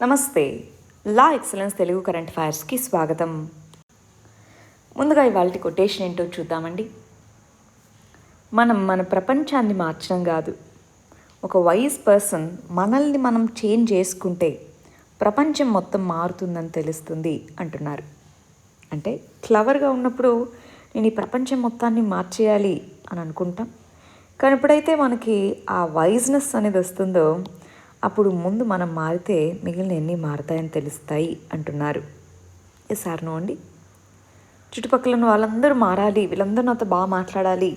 నమస్తే. లా excellence Telugu current అఫైర్స్కి స్వాగతం. ముందుగా ఇవాళ కొటేషన్ ఏంటో చూద్దామండి. మన ప్రపంచాన్ని మార్చడం కాదు, ఒక వైజ్ పర్సన్ మనల్ని మనం చేంజ్ చేసుకుంటే ప్రపంచం మొత్తం మారుతుందని తెలుస్తుంది అంటున్నారు. అంటే క్లవర్గా ఉన్నప్పుడు నేను ఈ ప్రపంచం మొత్తాన్ని మార్చేయాలి అని అనుకుంటాం. కానీ ఎప్పుడైతే మనకి ఆ వైజ్నెస్ అనేది వస్తుందో అప్పుడు ముందు మనం మారితే మిగిలిన ఎన్ని మారుతాయని తెలుస్తాయి అంటున్నారు. ఎస్ ఆర్ నో అండి? చుట్టుపక్కల ఉన్న వాళ్ళందరూ మారాలి, వీళ్ళందరూ నాతో బాగా మాట్లాడాలి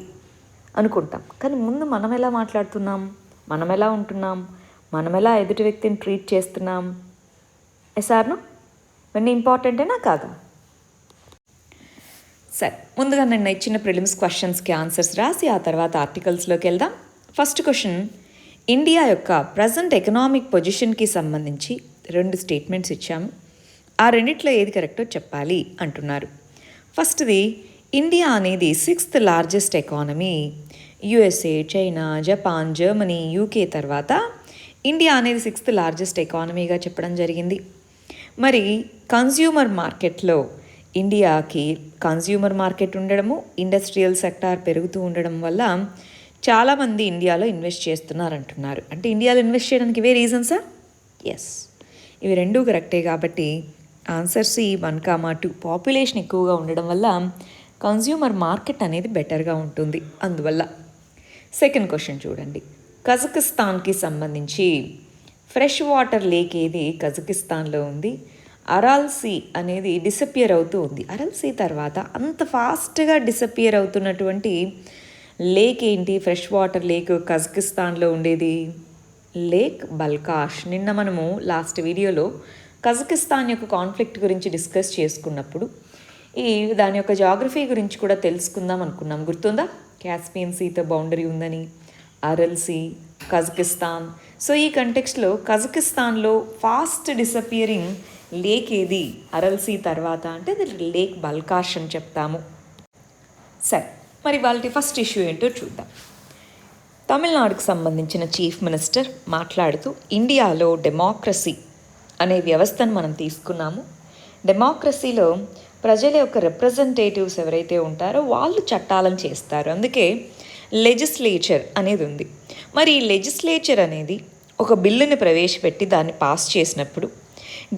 అనుకుంటాం. కానీ ముందు మనం ఎలా మాట్లాడుతున్నాం, మనం ఎలా ఉంటున్నాం, మనం ఎలా ఎదుటి వ్యక్తిని ట్రీట్ చేస్తున్నాం? Yes or no? ఇవన్నీ ఇంపార్టెంటేనా కాదా? సరే, ముందుగా నేను ఇచ్చిన ప్రిలిమ్స్ క్వశ్చన్స్కి ఆన్సర్స్ రాసి ఆ తర్వాత ఆర్టికల్స్లోకి వెళ్దాం. ఫస్ట్ క్వశ్చన్, ఇండియా యొక్క ప్రజెంట్ ఎకనామిక్ పొజిషన్కి సంబంధించి 2 స్టేట్మెంట్స్ ఇచ్చాము. ఆ రెండిట్లో ఏది కరెక్టో చెప్పాలి అంటున్నారు. ఫస్ట్ది, ఇండియా అనేది 6th largest economy. USA, China, Japan, Germany, UK తర్వాత ఇండియా అనేది 6th లార్జెస్ట్ ఎకానమీగా చెప్పడం జరిగింది. మరి కన్జ్యూమర్ మార్కెట్లో ఇండియాకి కన్జ్యూమర్ మార్కెట్ ఉండడము, ఇండస్ట్రియల్ సెక్టార్ పెరుగుతూ ఉండడం వల్ల చాలామంది ఇండియాలో ఇన్వెస్ట్ చేస్తున్నారంటున్నారు. అంటే ఇండియాలో ఇన్వెస్ట్ చేయడానికి ఇవే రీజన్సా? ఎస్, ఇవి రెండూ కరెక్టే. కాబట్టి ఆన్సర్ సి 1, 2. పాపులేషన్ ఎక్కువగా ఉండడం వల్ల కన్జ్యూమర్ మార్కెట్ అనేది బెటర్గా ఉంటుంది అందువల్ల. సెకండ్ క్వశ్చన్ చూడండి. కజకిస్తాన్కి సంబంధించి ఫ్రెష్ వాటర్ లేక్ ఏది కజకిస్తాన్లో ఉంది? అరాల్ సీ అనేది డిసపియర్ అవుతూ ఉంది. అరాల్ సీ తర్వాత అంత ఫాస్ట్గా డిసపియర్ అవుతున్నటువంటి లేక్ ఏంటి? ఫ్రెష్ వాటర్ లేక్ కజకిస్తాన్లో ఉండేది లేక్ బల్కాష్. నిన్న మనము లాస్ట్ వీడియోలో కజకిస్తాన్ యొక్క కాన్ఫ్లిక్ట్ గురించి డిస్కస్ చేసుకున్నప్పుడు దాని యొక్క జాగ్రఫీ గురించి కూడా తెలుసుకుందాం అనుకున్నాం. గుర్తుందా? క్యాస్పియన్ సీతో బౌండరీ ఉందని, అరల్ సీ, కజకిస్తాన్. సో ఈ కంటెక్స్ట్లో కజకిస్తాన్లో ఫాస్ట్ డిసపియరింగ్ లేక్ ఏది అరల్ సీ తర్వాత అంటే లేక్ బల్కాష్ అని చెప్తాము. సరే, మరి వాళ్ళ ఫస్ట్ ఇష్యూ ఏంటో చూద్దాం. తమిళనాడుకు సంబంధించిన చీఫ్ మినిస్టర్ మాట్లాడుతూ ఇండియాలో డెమోక్రసీ అనే వ్యవస్థను మనం తీసుకున్నాము. డెమోక్రసీలో ప్రజల యొక్క రిప్రజెంటేటివ్స్ ఎవరైతే ఉంటారో వాళ్ళు చట్టాలను చేస్తారు. అందుకే లెజిస్లేచర్ అనేది ఉంది. మరి ఈ లెజిస్లేచర్ అనేది ఒక బిల్లుని ప్రవేశపెట్టి దాన్ని పాస్ చేసినప్పుడు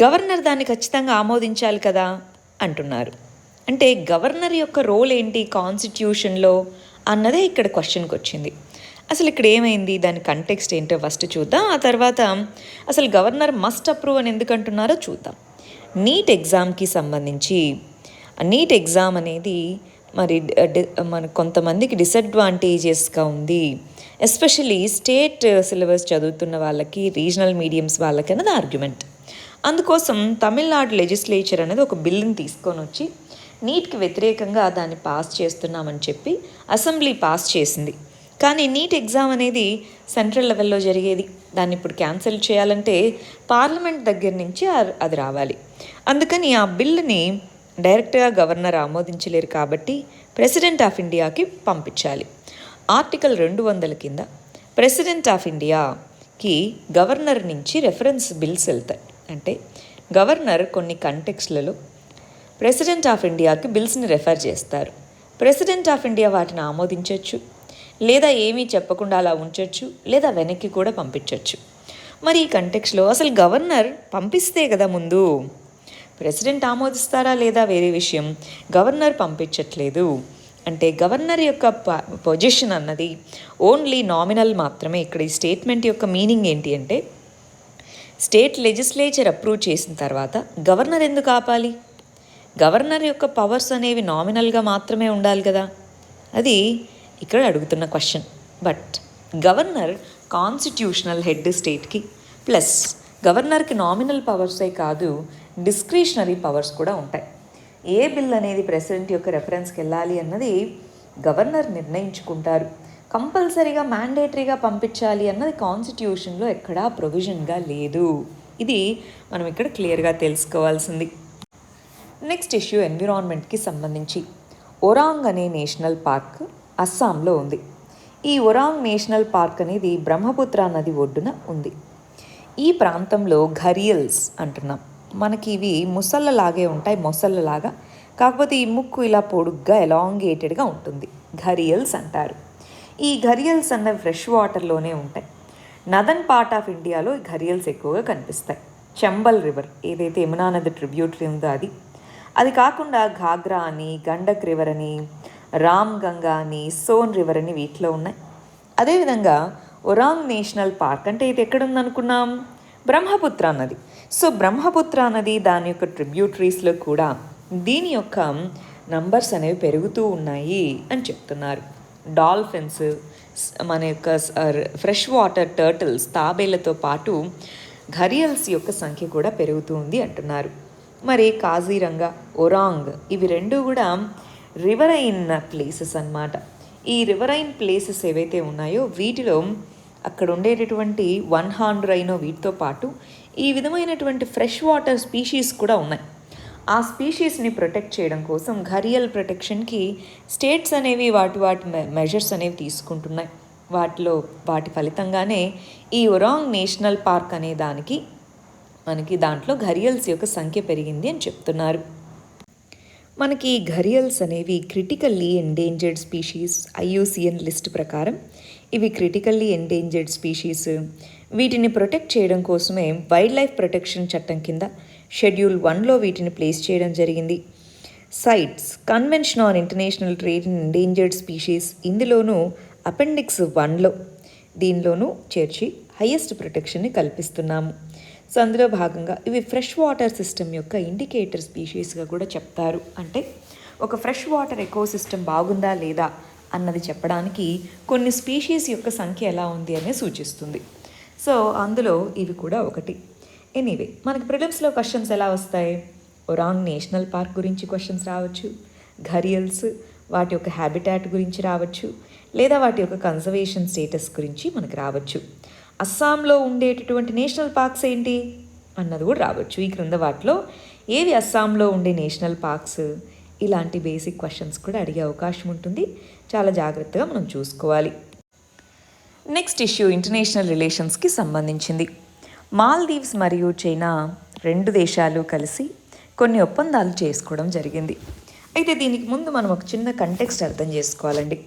గవర్నర్ దాన్ని ఖచ్చితంగా ఆమోదించాలి కదా అంటున్నారు. అంటే గవర్నర్ యొక్క రోల్ ఏంటి కాన్స్టిట్యూషన్లో అన్నదే ఇక్కడ క్వశ్చన్కి వచ్చింది. అసలు ఇక్కడ ఏమైంది, దాని కంటెక్స్ట్ ఏంటో ఫస్ట్ చూద్దాం. ఆ తర్వాత అసలు గవర్నర్ మస్ట్ అప్రూవ్ అని ఎందుకు అంటున్నారో చూద్దాం. నీట్ ఎగ్జామ్కి సంబంధించి నీట్ ఎగ్జామ్ అనేది మరి మన కొంతమందికి డిసడ్వాంటేజెస్గా ఉంది. ఎస్పెషలీ స్టేట్ సిలబస్ చదువుతున్న వాళ్ళకి, రీజనల్ మీడియంస్ వాళ్ళకి అన్నది ఆర్గ్యుమెంట్. అందుకోసం తమిళనాడు లెజిస్లేచర్ అనేది ఒక బిల్లుని తీసుకొని వచ్చి నీట్కి వ్యతిరేకంగా దాన్ని పాస్ చేస్తున్నామని చెప్పి అసెంబ్లీ పాస్ చేసింది. కానీ నీట్ ఎగ్జామ్ అనేది సెంట్రల్ లెవెల్లో జరిగేది. దాన్ని ఇప్పుడు క్యాన్సిల్ చేయాలంటే పార్లమెంట్ దగ్గర నుంచి అది రావాలి. అందుకని ఆ బిల్లుని డైరెక్ట్గా గవర్నర్ ఆమోదించలేరు కాబట్టి ప్రెసిడెంట్ ఆఫ్ ఇండియాకి పంపించాలి. ఆర్టికల్ 200 కింద ప్రెసిడెంట్ ఆఫ్ ఇండియాకి గవర్నర్ నుంచి రెఫరెన్స్ బిల్స్ వెళ్తాయి. అంటే గవర్నర్ కొన్ని కంటెక్స్లలో ప్రెసిడెంట్ ఆఫ్ ఇండియాకి బిల్స్ని రెఫర్ చేస్తారు. ప్రెసిడెంట్ ఆఫ్ ఇండియా వాటిని ఆమోదించవచ్చు, లేదా ఏమీ చెప్పకుండా అలా ఉంచవచ్చు, లేదా వెనక్కి కూడా పంపించవచ్చు. మరి ఈ కంటెక్స్లో అసలు గవర్నర్ పంపిస్తే కదా ముందు, ప్రెసిడెంట్ ఆమోదిస్తారా లేదా వేరే విషయం, గవర్నర్ పంపించట్లేదు. అంటే గవర్నర్ యొక్క పొజిషన్ అన్నది ఓన్లీ నామినల్ మాత్రమే. ఇక్కడ ఈ స్టేట్మెంట్ యొక్క మీనింగ్ ఏంటి అంటే స్టేట్ లెజిస్లేచర్ అప్రూవ్ చేసిన తర్వాత గవర్నర్ ఎందుకు ఆపాలి? గవర్నర్ యొక్క పవర్స్ అనేవి నామినల్గా మాత్రమే ఉండాలి కదా. అది ఇక్కడ అడుగుతున్న question. But governor constitutional head స్టేట్కి, ప్లస్ గవర్నర్కి నామినల్ పవర్సే కాదు డిస్క్రిషనరీ పవర్స్ కూడా ఉంటాయి. ఏ బిల్ అనేది ప్రెసిడెంట్ యొక్క రెఫరెన్స్కి వెళ్ళాలి అన్నది గవర్నర్ నిర్ణయించుకుంటారు. కంపల్సరీగా మ్యాండేటరీగా పంపించాలి అన్నది కాన్స్టిట్యూషన్లో ఎక్కడా ప్రొవిజన్గా లేదు. ఇది మనం ఇక్కడ క్లియర్గా తెలుసుకోవాల్సింది. నెక్స్ట్ ఇష్యూ ఎన్విరాన్మెంట్కి సంబంధించి. ఒరాంగ్ అనే నేషనల్ పార్క్ అస్సాంలో ఉంది. ఈ ఒరాంగ్ నేషనల్ పార్క్ అనేది బ్రహ్మపుత్ర నది ఒడ్డున ఉంది. ఈ ప్రాంతంలో ఘరియల్స్ అంటున్నాం. మనకి ఇవి ముసళ్ళలాగే ఉంటాయి, మొసళ్ళలాగా. కాకపోతే ఈ ముక్కు ఇలా పొడుగ్గా ఎలాంగేటెడ్గా ఉంటుంది. ఘరియల్స్ అంటారు. ఈ ఘరియల్స్ అన్నవి ఫ్రెష్ వాటర్లోనే ఉంటాయి. నదర్న్ పార్ట్ ఆఫ్ ఇండియాలో ఈ ఘరియల్స్ ఎక్కువగా కనిపిస్తాయి. చంబల్ రివర్ ఏదైతే యమునా నది ట్రిబ్యూటరీ ఉందో అది కాకుండా ఘాగ్రా అని, గండక్ రివర్ అని, రామ్ గంగా అని, సోన్ రివర్ అని వీటిలో ఉన్నాయి. అదేవిధంగా ఒరాంగ్ నేషనల్ పార్క్ అంటే ఇది ఎక్కడుందనుకున్నాం? బ్రహ్మపుత్ర నది. సో బ్రహ్మపుత్ర నది దాని యొక్క ట్రిబ్యూటరీస్లో కూడా దీని యొక్క నంబర్స్ అనేవి పెరుగుతూ ఉన్నాయి అని చెప్తున్నారు. డాల్ఫిన్స్, మన యొక్క ఫ్రెష్ వాటర్ టర్టిల్స్, తాబేళ్లతో పాటు ఘరియల్స్ యొక్క సంఖ్య కూడా పెరుగుతుంది అంటున్నారు. మరి కాజీరంగా, ఒరాంగ్ ఇవి రెండు కూడా రివరైన్ ప్లేసెస్ అన్నమాట. ఈ రివరైన్ ప్లేసెస్ ఏవైతే ఉన్నాయో వీటిలో అక్కడ ఉండేటటువంటి వన్ హార్న్ రైనో వీటితో పాటు ఈ విధమైనటువంటి ఫ్రెష్ వాటర్ స్పీషీస్ కూడా ఉన్నాయి. ఆ స్పీషీస్ని ప్రొటెక్ట్ చేయడం కోసం ఘరియల్ ప్రొటెక్షన్కి స్టేట్స్ అనేవి వాటి మెజర్స్ అనేవి తీసుకుంటున్నాయి. వాటి ఫలితంగానే ఈ ఒరాంగ్ నేషనల్ పార్క్ అనే మనకి దాంట్లో ఘరియల్స్ యొక్క సంఖ్య పెరిగింది అని చెప్తున్నారు. మనకి ఘరియల్స్ అనేవి critically endangered species. IUCN list ప్రకారం ఇవి క్రిటికల్లీ ఎండేంజర్డ్ స్పీషీస్. వీటిని ప్రొటెక్ట్ చేయడం కోసమే వైల్డ్ లైఫ్ ప్రొటెక్షన్ చట్టం కింద షెడ్యూల్ 1లో వీటిని ప్లేస్ చేయడం జరిగింది. CITES convention on international trade in endangered species ఇందులోనూ అపెండిక్స్ 1లో దీనిలోనూ చేర్చి హైయెస్ట్ ప్రొటెక్షన్ని కల్పిస్తున్నాము. సో అందులో భాగంగా ఇవి ఫ్రెష్ వాటర్ సిస్టమ్ యొక్క ఇండికేటర్ స్పీషీస్గా కూడా చెప్తారు. అంటే ఒక ఫ్రెష్ వాటర్ ఎకోసిస్టమ్ బాగుందా లేదా అన్నది చెప్పడానికి కొన్ని స్పీషీస్ యొక్క సంఖ్య ఎలా ఉంది అనేది సూచిస్తుంది. సో అందులో ఇవి కూడా ఒకటి. ఎనీవే మనకి ప్రిలిమ్స్లో క్వశ్చన్స్ ఎలా వస్తాయి? ఒరాంగ్ నేషనల్ పార్క్ గురించి క్వశ్చన్స్ రావచ్చు, ఘరియల్స్ వాటి యొక్క హ్యాబిటాట్ గురించి రావచ్చు, లేదా వాటి యొక్క కన్జర్వేషన్ స్టేటస్ గురించి మనకు రావచ్చు. అస్సాంలో ఉండేటటువంటి నేషనల్ పార్క్స్ ఏంటి అన్నది కూడా రావచ్చు. ఈ క్రింద వాటిలో ఏవి అస్సాంలో ఉండే నేషనల్ పార్క్స్, ఇలాంటి బేసిక్ క్వశ్చన్స్ కూడా అడిగే అవకాశం ఉంటుంది. చాలా జాగ్రత్తగా మనం చూసుకోవాలి. నెక్స్ట్ ఇష్యూ ఇంటర్నేషనల్ రిలేషన్స్కి సంబంధించింది. మాల్దీవ్స్ మరియు చైనా రెండు దేశాలు కలిసి కొన్ని ఒప్పందాలు చేసుకోవడం జరిగింది. అయితే దీనికి ముందు మనం ఒక చిన్న కంటెక్స్ట్ అర్థం చేసుకోవాలండి.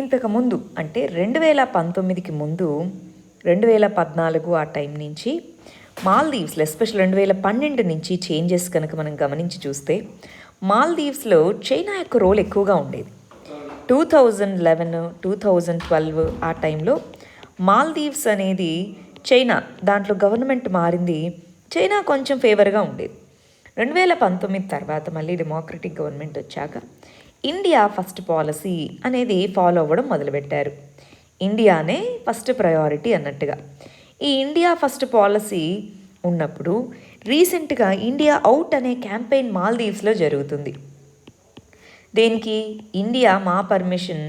ఇంతకుముందు అంటే 2019కి ముందు 2014 ఆ టైం నుంచి మాల్దీవ్స్లో ఎస్పెషల్ 2012 నుంచి చేంజెస్ కనుక మనం గమనించి చూస్తే మాల్దీవ్స్లో చైనా యొక్క రోల్ ఎక్కువగా ఉండేది. 2011, 2012 ఆ టైంలో మాల్దీవ్స్ అనేది చైనా దాంట్లో గవర్నమెంట్ మారింది. చైనా కొంచెం ఫేవర్గా ఉండేది. 2019 తర్వాత మళ్ళీ డెమోక్రటిక్ గవర్నమెంట్ వచ్చాక ఇండియా ఫస్ట్ పాలసీ అనేది ఫాలో అవ్వడం మొదలుపెట్టారు. ఇండియానే ఫస్ట్ ప్రయారిటీ అన్నట్టుగా. ఈ ఇండియా ఫస్ట్ పాలసీ ఉన్నప్పుడు రీసెంట్గా ఇండియా అవుట్ అనే క్యాంపెయిన్ మాల్దీవ్స్లో జరుగుతుంది. దేనికి? ఇండియా మా పర్మిషన్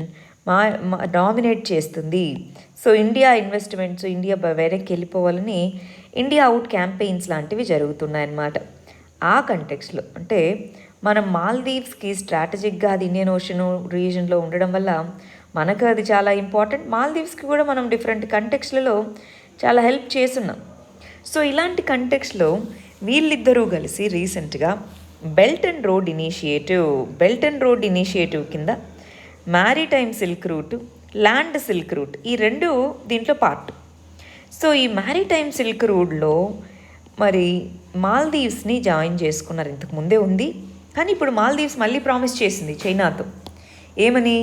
డామినేట్ చేస్తుంది. సో ఇండియా ఇన్వెస్ట్మెంట్స్, ఇండియా వెనక్కి వెళ్ళిపోవాలని ఇండియా అవుట్ క్యాంపెయిన్స్ లాంటివి జరుగుతున్నాయన్నమాట. ఆ కంటెక్స్లో అంటే మనం మాల్దీవ్స్కి స్ట్రాటజిక్గా అది ఇండియన్ ఓషన్ రీజన్లో ఉండడం వల్ల మనకు అది చాలా ఇంపార్టెంట్. మాల్దీవ్స్కి కూడా మనం డిఫరెంట్ కంటెక్స్లలో చాలా హెల్ప్ చేస్తున్నాం. సో ఇలాంటి కంటెక్స్లో వీళ్ళిద్దరూ కలిసి రీసెంట్గా బెల్ట్ అండ్ రోడ్ ఇనిషియేటివ్ కింద maritime silk route, land silk route ఈ రెండు దీంట్లో పార్ట్. సో ఈ మ్యారిటైమ్ సిల్క్ రూట్లో మరి మాల్దీవ్స్ని జాయిన్ చేసుకున్నారు. ఇంతకు ముందే ఉంది, కానీ ఇప్పుడు మాల్దీవ్స్ మళ్ళీ ప్రామిస్ చేసింది చైనాతో. ఏమని?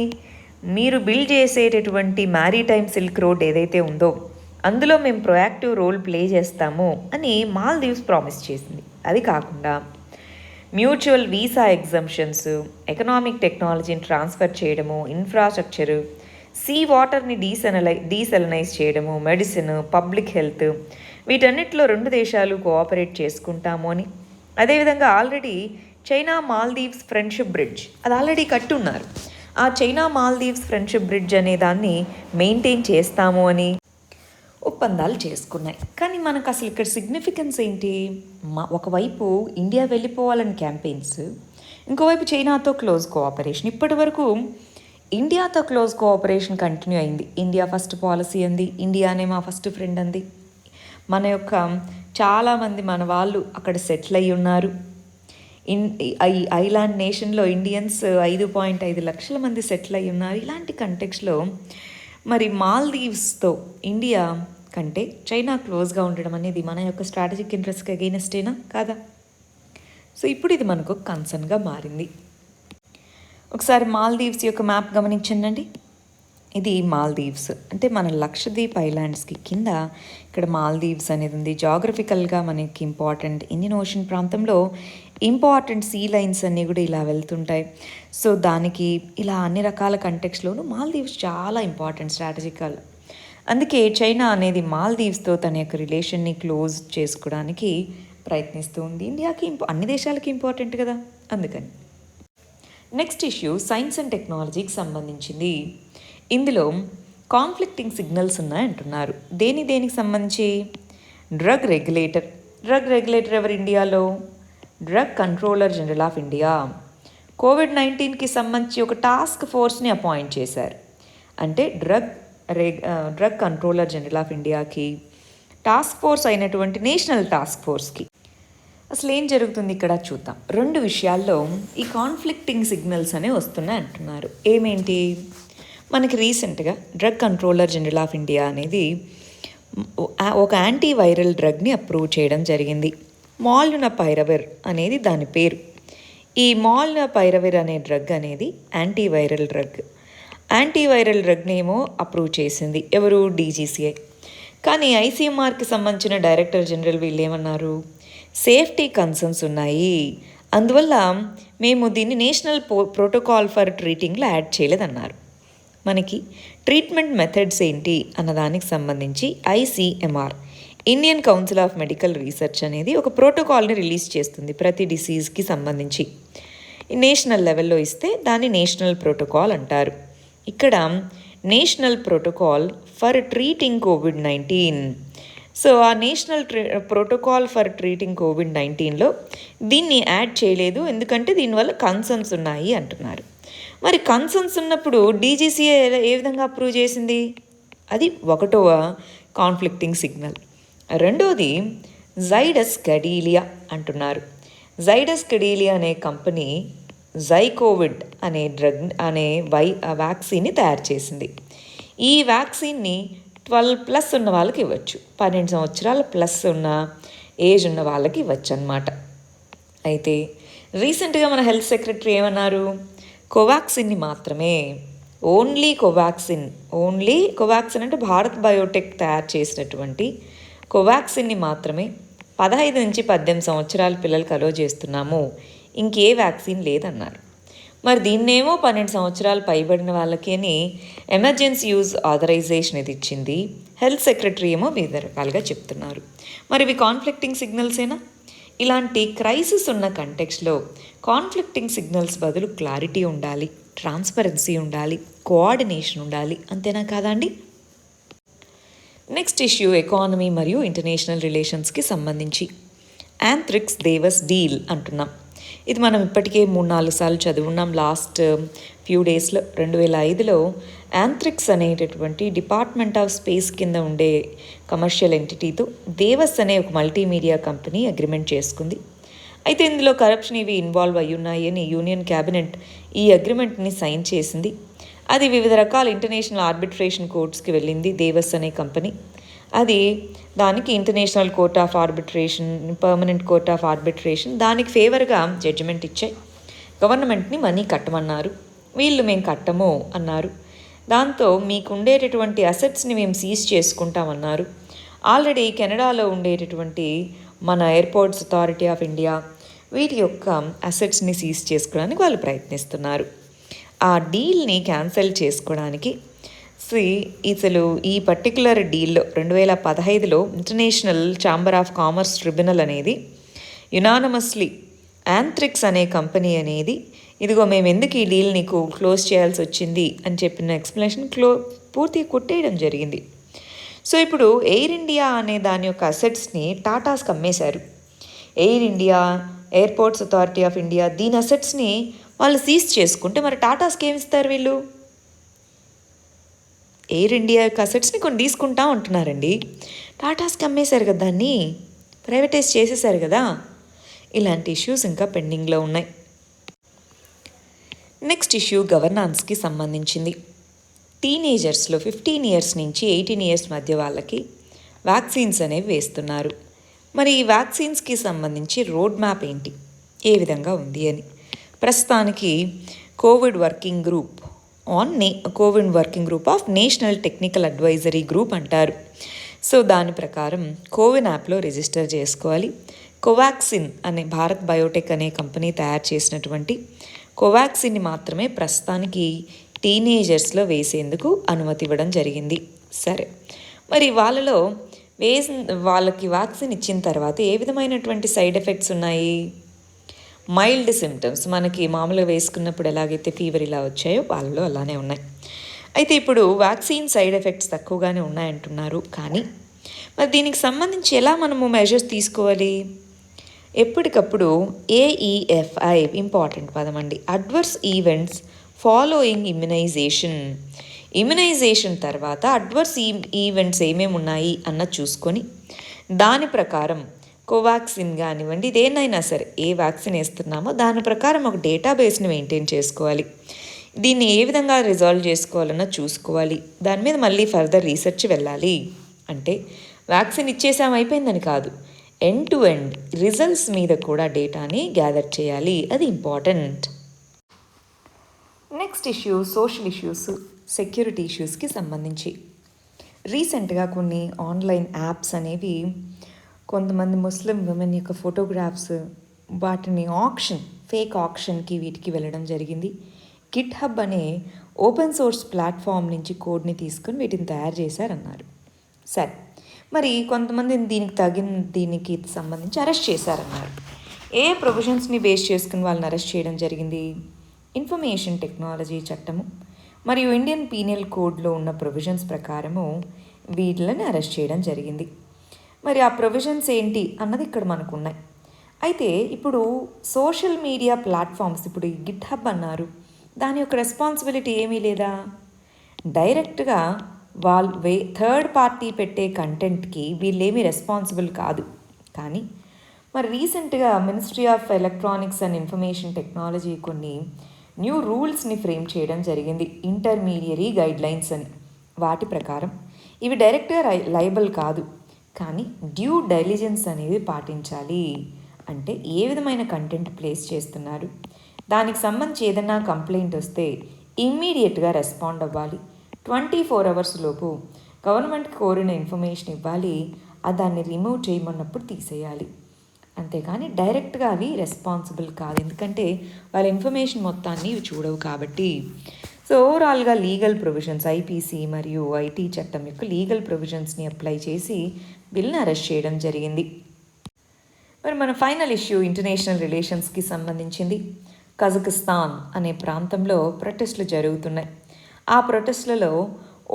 మీరు బిల్డ్ చేసేటటువంటి మ్యారిటైమ్ సిల్క్ రోడ్ ఏదైతే ఉందో అందులో మేము ప్రొయాక్టివ్ రోల్ ప్లే చేస్తాము అని మాల్దీవ్స్ ప్రామిస్ చేసింది. అది కాకుండా మ్యూచువల్ వీసా ఎగ్జంప్షన్స్, ఎకనామిక్ టెక్నాలజీని ట్రాన్స్ఫర్ చేయడము, ఇన్ఫ్రాస్ట్రక్చరు, సీ వాటర్ని డీసెలనైజ్ చేయడము, మెడిసిన్, పబ్లిక్ హెల్త్ వీటన్నిటిలో రెండు దేశాలు కోఆపరేట్ చేసుకుంటాము అని. అదేవిధంగా already China Maldives friendship bridge అది ఆల్రెడీ కట్టున్నారు. ఆ చైనా మాల్దీవ్స్ ఫ్రెండ్షిప్ బ్రిడ్జ్ అనే దాన్ని మెయింటైన్ చేస్తాము అని ఒప్పందాలు చేసుకున్నాయి. కానీ మనకు అసలు ఇక్కడ సిగ్నిఫికెన్స్ ఏంటి? ఒకవైపు ఇండియా వెళ్ళిపోవాలని క్యాంపెయిన్స్, ఇంకోవైపు చైనాతో క్లోజ్ కోఆపరేషన్. ఇప్పటి వరకు ఇండియాతో క్లోజ్ కోఆపరేషన్ కంటిన్యూ అయింది. ఇండియా ఫస్ట్ పాలసీ అంది, ఇండియానే మా ఫస్ట్ ఫ్రెండ్ అంది. మన యొక్క చాలామంది మన వాళ్ళు అక్కడ సెటిల్ అయ్యి ఉన్నారు. ఈ ఐలాండ్ నేషన్లో ఇండియన్స్ 5.5 లక్షల మంది సెటిల్ అయ్యి ఉన్నారు. ఇలాంటి కంటెక్స్లో మరి మాల్దీవ్స్తో ఇండియా కంటే చైనా క్లోజ్గా ఉండడం అనేది మన యొక్క స్ట్రాటజిక్ ఇంట్రెస్ట్కి అగెయినెస్టేనా కాదా? సో ఇప్పుడు ఇది మనకు కన్సర్న్గా మారింది. ఒకసారి మాల్దీవ్స్ యొక్క మ్యాప్ గమనించండి. ఇది మాల్దీవ్స్ అంటే మన లక్షద్వీప్ ఐలాండ్స్కి కింద ఇక్కడ మాల్దీవ్స్ అనేది ఉంది. జాగ్రఫికల్గా మనకి ఇంపార్టెంట్. ఇండియన్ ఓషన్ ప్రాంతంలో ఇంపార్టెంట్ సీ లైన్స్ అన్నీ కూడా ఇలా వెళ్తుంటాయి. సో దానికి ఇలా అన్ని రకాల కంటెక్స్లోనూ మాల్దీవ్స్ చాలా ఇంపార్టెంట్ స్ట్రాటజికల్. అందుకే చైనా అనేది మాల్దీవ్స్తో తన యొక్క రిలేషన్ని క్లోజ్ చేసుకోవడానికి ప్రయత్నిస్తూ ఉంది. ఇండియాకి అన్ని దేశాలకి ఇంపార్టెంట్ కదా, అందుకని. నెక్స్ట్ ఇష్యూ సైన్స్ అండ్ టెక్నాలజీకి సంబంధించింది. ఇందులో కాన్ఫ్లిక్టింగ్ సిగ్నల్స్ ఉన్నాయంటున్నారు. దేనికి సంబంధించి? డ్రగ్ రెగ్యులేటర్ ఎవరు ఇండియాలో? Drug controller general of India. కోవిడ్-19కి సంబంధించి ఒక టాస్క్ ఫోర్స్ని అపాయింట్ చేశారు. అంటే డ్రగ్ కంట్రోలర్ జనరల్ ఆఫ్ ఇండియాకి టాస్క్ ఫోర్స్ అయినటువంటి నేషనల్ టాస్క్ ఫోర్స్కి అసలు ఏం జరుగుతుంది ఇక్కడ చూద్దాం. 2 విషయాల్లో ఈ కాన్ఫ్లిక్టింగ్ సిగ్నల్స్ అనేవి వస్తున్నాయి అంటున్నారు. ఏమేంటి? మనకి రీసెంట్గా drug controller general of India అనేది ఒక యాంటీవైరల్ డ్రగ్ని అప్రూవ్ చేయడం జరిగింది. మాల్నుపైరవిర్ అనేది దాని పేరు. ఈ మాల్నుపైరవిర్ అనే డ్రగ్ అనేది యాంటీవైరల్ డ్రగ్ని ఏమో అప్రూవ్ చేసింది ఎవరు? DGCA. కానీ ఐసీఎంఆర్కి సంబంధించిన డైరెక్టర్ జనరల్ వీళ్ళు ఏమన్నారు? సేఫ్టీ కన్సర్న్స్ ఉన్నాయి, అందువల్ల మేము దీన్ని నేషనల్ ప్రోటోకాల్ ఫర్ ట్రీటింగ్లో యాడ్ చేయలేదన్నారు. మనకి ట్రీట్మెంట్ మెథడ్స్ ఏంటి అన్నదానికి సంబంధించి ICMR Indian council of medical research అనేది ఒక ప్రోటోకాల్ని రిలీజ్ చేస్తుంది ప్రతి డిసీజ్కి సంబంధించి. నేషనల్ లెవెల్లో ఇస్తే దాన్ని నేషనల్ ప్రోటోకాల్ అంటారు. ఇక్కడ national protocol for treating COVID-19. So ఆ నేషనల్ ప్రోటోకాల్ ఫర్ ట్రీటింగ్ కోవిడ్-19లో దీన్ని యాడ్ చేయలేదు, ఎందుకంటే దీనివల్ల కన్సర్న్స్ ఉన్నాయి అంటున్నారు. మరి కన్సర్న్స్ ఉన్నప్పుడు DGCA ఏ విధంగా అప్రూవ్ చేసింది? అది ఒకటవ కాన్ఫ్లిక్టింగ్ సిగ్నల్. రెండోది జైడస్ కెడీలియా అంటున్నారు. జైడస్ కెడీలియా అనే కంపెనీ జైకోవిడ్ అనే వ్యాక్సిన్ని తయారు చేసింది. ఈ వ్యాక్సిన్ని 12+ ఉన్న వాళ్ళకి ఇవ్వచ్చు, 12 సంవత్సరాల ప్లస్ ఉన్న ఏజ్ ఉన్న వాళ్ళకి ఇవ్వచ్చు అన్నమాట. అయితే రీసెంట్గా మన హెల్త్ సెక్రటరీ ఏమన్నారు? కోవాక్సిన్ని మాత్రమే, ఓన్లీ కోవాక్సిన్ అంటే భారత్ బయోటెక్ తయారు చేసినటువంటి కోవాక్సిన్ని మాత్రమే 15 నుంచి 18 సంవత్సరాల పిల్లలకు అలో చేస్తున్నాము, ఇంకే వ్యాక్సిన్ లేదన్నారు. మరి దీన్నేమో 12 సంవత్సరాలు పైబడిన వాళ్ళకి అని ఎమర్జెన్సీ యూజ్ ఆథరైజేషన్ ఇది ఇచ్చింది. హెల్త్ సెక్రటరీ ఏమో వివిధ రకాలుగా చెప్తున్నారు. మరి ఇవి కాన్ఫ్లిక్టింగ్ సిగ్నల్సేనా? ఇలాంటి క్రైసిస్ ఉన్న కంటెక్స్లో కాన్ఫ్లిక్టింగ్ సిగ్నల్స్ బదులు క్లారిటీ ఉండాలి, ట్రాన్స్పరెన్సీ ఉండాలి, కోఆర్డినేషన్ ఉండాలి, అంతేనా కాదా అండి? నెక్స్ట్ ఇష్యూ ఎకానమీ మరియు ఇంటర్నేషనల్ రిలేషన్స్కి సంబంధించి యాంథ్రిక్స్ దేవస్ డీల్ అంటున్నాం. ఇది మనం ఇప్పటికే 3-4 సార్లు చదువున్నాం. లాస్ట్ ఫ్యూ డేస్లో 2005లో యాంథ్రిక్స్ అనేటటువంటి డిపార్ట్మెంట్ ఆఫ్ స్పేస్ కింద ఉండే కమర్షియల్ ఎంటిటీతో దేవస్ అనే ఒక మల్టీమీడియా కంపెనీ అగ్రిమెంట్ చేసుకుంది. అయితే ఇందులో కరప్షన్ ఇవి ఇన్వాల్వ్ అయ్యి ఉన్నాయని యూనియన్ క్యాబినెట్ ఈ అగ్రిమెంట్ని సైన్ చేసింది. అది వివిధ రకాల ఇంటర్నేషనల్ ఆర్బిట్రేషన్ కోర్ట్స్కి వెళ్ళింది దేవస్ అనే కంపెనీ. అది దానికి international court of arbitration, permanent court of arbitration దానికి ఫేవర్గా జడ్జిమెంట్ ఇచ్చాయి. గవర్నమెంట్ని మనీ కట్టమన్నారు. వీళ్ళు మేము కట్టము అన్నారు. దాంతో మీకు ఉండేటటువంటి అసెట్స్ని మేము సీజ్ చేసుకుంటామన్నారు. ఆల్రెడీ కెనడాలో ఉండేటటువంటి మన ఎయిర్పోర్ట్స్ అథారిటీ ఆఫ్ ఇండియా వీటి యొక్క అసెట్స్ని సీజ్ చేసుకోవడానికి వాళ్ళు ప్రయత్నిస్తున్నారు. ఆ డీల్ని క్యాన్సిల్ చేసుకోవడానికి అసలు ఈ పర్టికులర్ డీల్లో 2015లో international chamber of commerce tribunal అనేది యునానమస్లీ యాంథ్రిక్స్ అనే కంపెనీ అనేది ఇదిగో మేము ఎందుకు ఈ డీల్ నీకు క్లోజ్ చేయాల్సి వచ్చింది అని చెప్పిన ఎక్స్ప్లెనేషన్ పూర్తిగా కొట్టేయడం జరిగింది. సో ఇప్పుడు ఎయిర్ ఇండియా అనే దాని యొక్క అసెట్స్ని టాటాస్కి అమ్మేశారు. Air India, airports authority of India దీని అసెట్స్ని వాళ్ళు సీజ్ చేసుకుంటే మరి టాటాస్కి ఏమి ఇస్తారు? వీళ్ళు ఎయిర్ ఇండియా యొక్క అసెట్స్ని కొన్ని తీసుకుంటా ఉంటున్నారండి. టాటాస్కి అమ్మేశారు కదా దాన్ని, ప్రైవేటైజ్ చేసేసారు కదా. ఇలాంటి ఇష్యూస్ ఇంకా పెండింగ్లో ఉన్నాయి. నెక్స్ట్ ఇష్యూ గవర్నాన్స్కి సంబంధించింది. టీనేజర్స్లో 15 ఇయర్స్ నుంచి 18 ఇయర్స్ మధ్య వాళ్ళకి వ్యాక్సిన్స్ అనేవి వేస్తున్నారు. మరి ఈ వ్యాక్సిన్స్కి సంబంధించి రోడ్ మ్యాప్ ఏంటి, ఏ విధంగా ఉంది అని ప్రస్తుతానికి Covid working group of national technical advisory group అంటారు. సో దాని ప్రకారం కోవిన్ యాప్లో రిజిస్టర్ చేసుకోవాలి. కోవాక్సిన్ అనే భారత్ బయోటెక్ అనే కంపెనీ తయారు చేసినటువంటి కోవాక్సిన్ని మాత్రమే ప్రస్తుతానికి టీనేజర్స్లో వేసేందుకు అనుమతి ఇవ్వడం జరిగింది. సరే, మరి వాళ్ళకి వ్యాక్సిన్ ఇచ్చిన తర్వాత ఏ విధమైనటువంటి సైడ్ ఎఫెక్ట్స్ ఉన్నాయి? మైల్డ్ సిమ్టమ్స్, మనకి మామూలుగా వేసుకున్నప్పుడు ఎలాగైతే ఫీవర్ ఇలా వచ్చాయో వాళ్ళలో అలానే ఉన్నాయి. అయితే ఇప్పుడు వ్యాక్సిన్ సైడ్ ఎఫెక్ట్స్ తక్కువగానే ఉన్నాయంటున్నారు. కానీ మరి దీనికి సంబంధించి ఎలా మనము మెజర్స్ తీసుకోవాలి? ఎప్పటికప్పుడు AEFI ఇంపార్టెంట్ పదం అండి, అడ్వర్స్ ఈవెంట్స్ ఫాలోయింగ్ ఇమ్యునైజేషన్ తర్వాత అడ్వర్స్ ఈవెంట్స్ ఏమేమి ఉన్నాయి అన్నది చూసుకొని దాని ప్రకారం కోవాక్సిన్ కానివ్వండి, దేన్నైనా సరే ఏ వ్యాక్సిన్ వేస్తున్నామో దాని ప్రకారం ఒక డేటాబేస్ని మెయింటైన్ చేసుకోవాలి. దీన్ని ఏ విధంగా రిజాల్వ్ చేసుకోవాలన్నా చూసుకోవాలి. దాని మీద మళ్ళీ ఫర్దర్ రీసెర్చ్ వెళ్ళాలి. అంటే వ్యాక్సిన్ ఇచ్చేసాం అయిపోయిందని కాదు, ఎండ్ టు ఎండ్ రిజల్ట్స్ మీద కూడా డేటాని గ్యాదర్ చేయాలి. అది important. Next issue social issues, security ఇష్యూస్కి సంబంధించి రీసెంట్గా కొన్ని ఆన్లైన్ యాప్స్ అనేవి కొంతమంది ముస్లిం విమెన్ యొక్క ఫోటోగ్రాఫ్స్ వాటిని ఫేక్ ఆక్షన్కి వీటికి వెళ్ళడం జరిగింది. గిట్హబ్ అనే ఓపెన్ సోర్స్ ప్లాట్ఫామ్ నుంచి కోడ్ని తీసుకొని వీటిని తయారు చేశారన్నారు. సరే, మరి కొంతమంది దీనికి సంబంధించి అరెస్ట్ చేశారన్నారు. ఏ ప్రొవిజన్స్ని బేస్ చేసుకుని వాళ్ళని అరెస్ట్ చేయడం జరిగింది? ఇన్ఫర్మేషన్ టెక్నాలజీ చట్టము మరియు ఇండియన్ పీనల్ కోడ్లో ఉన్న ప్రొవిజన్స్ ప్రకారము వీళ్ళని అరెస్ట్ చేయడం జరిగింది. మరి ఆ ప్రొవిజన్స్ ఏంటి అన్నది ఇక్కడ మనకు ఉన్నాయి. అయితే ఇప్పుడు సోషల్ మీడియా ప్లాట్ఫామ్స్, ఇప్పుడు ఈ గిట్హబ్ అన్నారు, దాని యొక్క రెస్పాన్సిబిలిటీ ఏమీ లేదా? డైరెక్ట్గా థర్డ్ పార్టీ పెట్టే కంటెంట్కి వీళ్ళేమీ రెస్పాన్సిబుల్ కాదు. కానీ మరి రీసెంట్గా ministry of electronics and information technology కొన్ని న్యూ రూల్స్ని ఫ్రేమ్ చేయడం జరిగింది, ఇంటర్మీడియరీ గైడ్లైన్స్ అని. వాటి ప్రకారం ఇవి డైరెక్ట్గా లైబుల్ కాదు, కానీ డ్యూ డైలిజెన్స్ అనేది పాటించాలి. అంటే ఏ విధమైన కంటెంట్ ప్లేస్ చేస్తున్నారు, దానికి సంబంధించి ఏదైనా కంప్లైంట్ వస్తే ఇమ్మీడియట్గా రెస్పాండ్ అవ్వాలి. 24 hours లోపు గవర్నమెంట్కి కోరిన ఇన్ఫర్మేషన్ ఇవ్వాలి, దాన్ని రిమూవ్ చేయమన్నప్పుడు తీసేయాలి. అంతేకాని డైరెక్ట్గా అవి రెస్పాన్సిబుల్ కాదు, ఎందుకంటే వాళ్ళ ఇన్ఫర్మేషన్ మొత్తాన్ని ఇవి చూడవు కాబట్టి. సో ఓవరాల్గా లీగల్ ప్రొవిజన్స్, ఐపీసీ మరియు ఐటీ చట్టం యొక్క లీగల్ ప్రొవిజన్స్ని అప్లై చేసి వీళ్ళని అరెస్ట్ చేయడం జరిగింది. మరి మన ఫైనల్ ఇష్యూ ఇంటర్నేషనల్ రిలేషన్స్కి సంబంధించింది. కజకిస్తాన్ అనే ప్రాంతంలో ప్రొటెస్టులు జరుగుతున్నాయి. ఆ ప్రొటెస్ట్లలో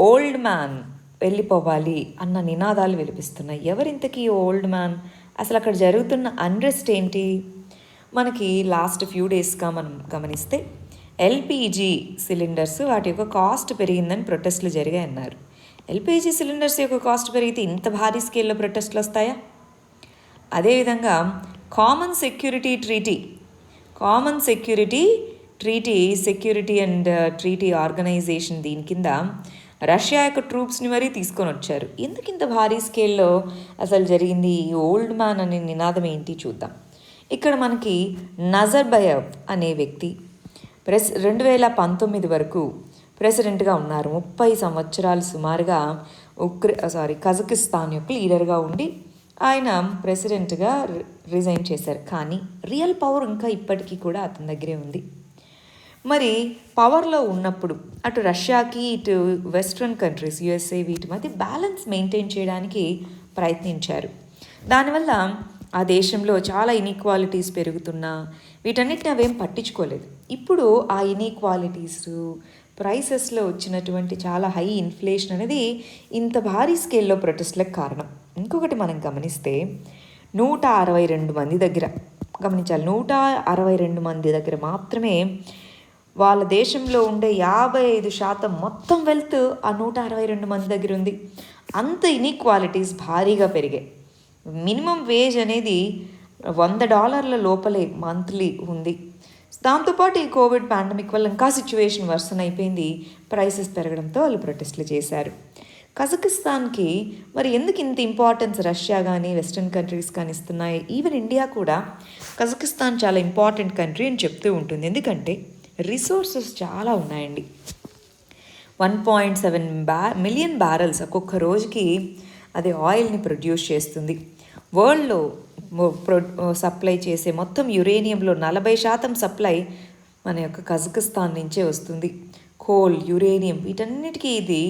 ఓల్డ్ మ్యాన్ వెళ్ళిపోవాలి అన్న నినాదాలు వినిపిస్తున్నాయి. ఎవరింతకీ ఓల్డ్ మ్యాన్? అసలు అక్కడ జరుగుతున్న అన్రెస్ట్ ఏంటి? మనకి లాస్ట్ ఫ్యూ డేస్గా మనం గమనిస్తే ఎల్పిజి సిలిండర్స్ వాటి యొక్క కాస్ట్ పెరిగిందని ప్రొటెస్టులు జరిగాయన్నారు. ఎల్పిజి సిలిండర్స్ యొక్క కాస్ట్ పెరిగితే ఇంత భారీ స్కేల్లో ప్రొటెస్టులు వస్తాయా? అదేవిధంగా common security and treaty organization, దీని కింద రష్యా యొక్క ట్రూప్స్ని మరీ తీసుకొని వచ్చారు. ఎందుకు ఇంత భారీ స్కేల్లో అసలు జరిగింది? ఈ ఓల్డ్ మ్యాన్ అనే నినాదం ఏంటి చూద్దాం. ఇక్కడ మనకి నజర్బయేవ్ అనే వ్యక్తి 2019 వరకు ప్రెసిడెంట్గా ఉన్నారు. 30 సంవత్సరాలు సుమారుగా కజకిస్తాన్ యొక్క లీడర్గా ఉండి ఆయన ప్రెసిడెంట్గా రిజైన్ చేశారు. కానీ రియల్ పవర్ ఇంకా ఇప్పటికీ కూడా అతని దగ్గరే ఉంది. మరి పవర్లో ఉన్నప్పుడు అటు రష్యాకి ఇటు వెస్ట్రన్ కంట్రీస్ USA వీటి మధ్య బ్యాలెన్స్ మెయింటైన్ చేయడానికి ప్రయత్నించారు. దానివల్ల ఆ దేశంలో చాలా ఇన్ఈక్వాలిటీస్ పెరుగుతున్నా వీటన్నిటిని అవేం పట్టించుకోలేదు. ఇప్పుడు ఆ ఇన్ఈక్వాలిటీస్, ప్రైసెస్లో వచ్చినటువంటి చాలా హై ఇన్ఫ్లేషన్ అనేది ఇంత భారీ స్కేల్లో ప్రొటెస్ట్లకు కారణం. ఇంకొకటి మనం గమనిస్తే 162 మంది దగ్గర గమనించాలి, 162 మంది దగ్గర మాత్రమే వాళ్ళ దేశంలో ఉండే 55% మొత్తం వెల్త్ ఆ 162 మంది దగ్గర ఉంది. అంత ఇన్ఈక్వాలిటీస్ భారీగా పెరిగాయి. మినిమం వేజ్ అనేది $100 లోపలే మంత్లీ ఉంది. దాంతోపాటు ఈ కోవిడ్ పాండమిక్ వల్ల ఇంకా సిచ్యువేషన్ వర్సన్ అయిపోయింది. ప్రైసెస్ పెరగడంతో వాళ్ళు ప్రొటెస్ట్లు చేశారు. కజకిస్తాన్కి మరి ఎందుకు ఇంత ఇంపార్టెన్స్ రష్యా కానీ వెస్ట్రన్ కంట్రీస్ కానీ ఇస్తున్నాయి? ఈవెన్ ఇండియా కూడా కజకిస్తాన్ చాలా ఇంపార్టెంట్ కంట్రీ అని చెప్తూ ఉంటుంది. ఎందుకంటే రిసోర్సెస్ చాలా ఉన్నాయండి. 1.7 మిలియన్ బ్యారల్స్ ఒక్కొక్క రోజుకి అది ఆయిల్ని ప్రొడ్యూస్ చేస్తుంది. వరల్డ్లో సప్లై చేసే మొత్తం యురేనియంలో 40% సప్లై మన యొక్క కజకిస్తాన్ నుంచే వస్తుంది. కోల్, యురేనియం వీటన్నిటికీ ఇది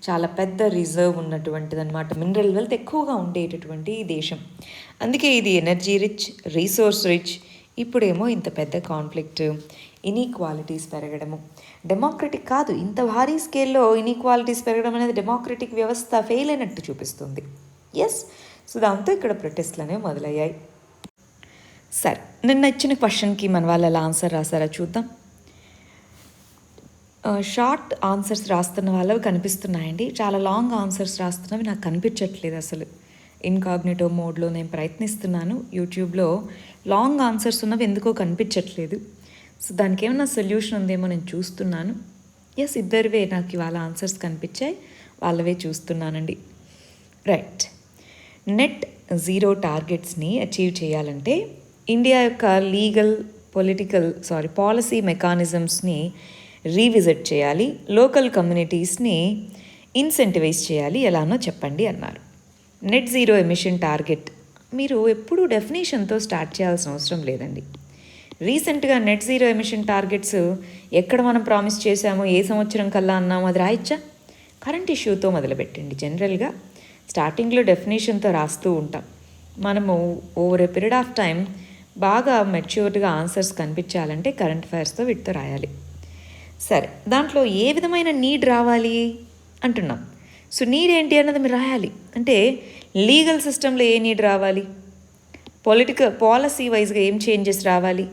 చాలా పెద్ద రిజర్వ్ ఉన్నటువంటిది అనమాట. మినరల్ వెల్త్ ఎక్కువగా ఉండేటటువంటి దేశం. అందుకే ఇది ఎనర్జీ రిచ్, రీసోర్స్ రిచ్. ఇప్పుడేమో ఇంత పెద్ద కాన్ఫ్లిక్ట్, ఇన్ఈక్వాలిటీస్ పెరగడము. డెమోక్రటిక్ కాదు, ఇంత భారీ స్కేల్లో ఇన్ఈక్వాలిటీస్ పెరగడం అనేది డెమోక్రటిక్ వ్యవస్థ ఫెయిల్ అయినట్టు చూపిస్తుంది. ఎస్, సో దాంతో ఇక్కడ ప్రొటెస్ట్లు అనేవి మొదలయ్యాయి. సరే, నిన్న ఇచ్చిన క్వశ్చన్కి మన వాళ్ళు ఎలా ఆన్సర్ రాసారా చూద్దాం. షార్ట్ ఆన్సర్స్ రాస్తున్న వాళ్ళవి కనిపిస్తున్నాయండి. చాలా లాంగ్ ఆన్సర్స్ రాస్తున్నవి నాకు కనిపించట్లేదు అసలు. ఇన్కాగ్నిటో మోడ్లో నేను ప్రయత్నిస్తున్నాను. యూట్యూబ్లో లాంగ్ ఆన్సర్స్ ఉన్నవి ఎందుకో కనిపించట్లేదు. సో దానికి ఏమైనా సొల్యూషన్ ఉందేమో నేను చూస్తున్నాను. ఎస్, ఇద్దరివే నాకు ఇవాళ ఆన్సర్స్ కనిపించాయి, వాళ్ళవే చూస్తున్నానండి. రైట్, నెట్ జీరో టార్గెట్స్ని అచీవ్ చేయాలంటే ఇండియా యొక్క పాలసీ మెకానిజమ్స్ని రీవిజిట్ చేయాలి, లోకల్ కమ్యూనిటీస్ని ఇన్సెంటివైజ్ చేయాలి. ఎలానో చెప్పండి అన్నారు. నెట్ జీరో ఎమిషన్ టార్గెట్ మీరు ఎప్పుడూ డెఫినేషన్తో స్టార్ట్ చేయాల్సిన అవసరం లేదండి. రీసెంట్గా నెట్ జీరో ఎమిషన్ టార్గెట్స్ ఎక్కడ మనం ప్రామిస్ చేశామో, ఏ సంవత్సరం కల్లా అన్నామో అది రాయచ్చా? కరెంట్ ఇష్యూతో మొదలుపెట్టండి. జనరల్గా స్టార్టింగ్లో డెఫినేషన్తో రాస్తూ ఉంటాం. మనము over a period of time బాగా మెచ్యూర్డ్గా ఆన్సర్స్ కనిపించాలంటే కరెంట్ అఫైర్స్తో వీటితో రాయాలి. సరే, దాంట్లో ఏ విధమైన నీడ్ రావాలి అంటున్నాం. సో నీడ్ ఏంటి అన్నది మీరు రాయాలి. అంటే లీగల్ సిస్టంలో ఏ నీడ్ రావాలి, పాలసీ వైజ్గా ఏం చేంజెస్ రావాలి,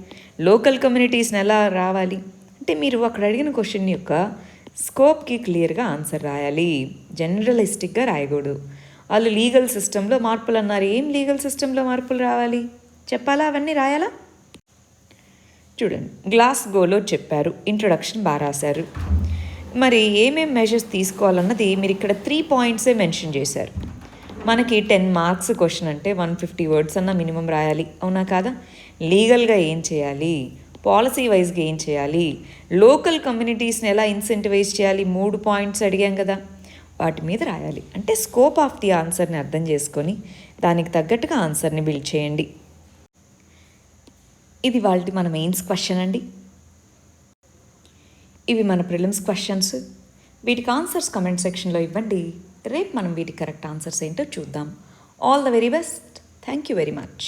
లోకల్ కమ్యూనిటీస్ని ఎలా రావాలి అంటే మీరు అక్కడ అడిగిన క్వశ్చన్ యొక్క స్కోప్కి క్లియర్గా ఆన్సర్ రాయాలి. జనరలిస్టిక్గా రాయకూడదు. వాళ్ళు లీగల్ సిస్టంలో మార్పులు అన్నారు. ఏం లీగల్ సిస్టంలో మార్పులు రావాలి చెప్పాలా? అవన్నీ రాయాలా? చూడండి, గ్లాస్గోలో చెప్పారు, ఇంట్రొడక్షన్ బాగా రాశారు. మరి ఏమేం మెజర్స్ తీసుకోవాలన్నది మీరు ఇక్కడ 3 పాయింట్సే మెన్షన్ చేశారు. మనకి 10 మార్క్స్ క్వశ్చన్ అంటే 150 వర్డ్స్ అన్న మినిమం రాయాలి, అవునా కాదా? లీగల్గా ఏం చేయాలి, పాలసీ వైజ్గా ఏం చేయాలి, లోకల్ కమ్యూనిటీస్ని ఎలా ఇన్సెంటివైజ్ చేయాలి, 3 పాయింట్స్ అడిగాం కదా, వాటి మీద రాయాలి. అంటే స్కోప్ ఆఫ్ ది ఆన్సర్ని అర్థం చేసుకొని దానికి తగ్గట్టుగా ఆన్సర్ని బిల్డ్ చేయండి. ఇది వాళ్ళది మన మెయిన్స్ క్వశ్చన్ అండి. ఇవి మన ప్రిలిమ్స్ క్వశ్చన్స్. వీటికి ఆన్సర్స్ కమెంట్ సెక్షన్లో ఇవ్వండి. రేపు మనం వీటికి కరెక్ట్ ఆన్సర్స్ ఏంటో చూద్దాం. All the very best. Thank you very much.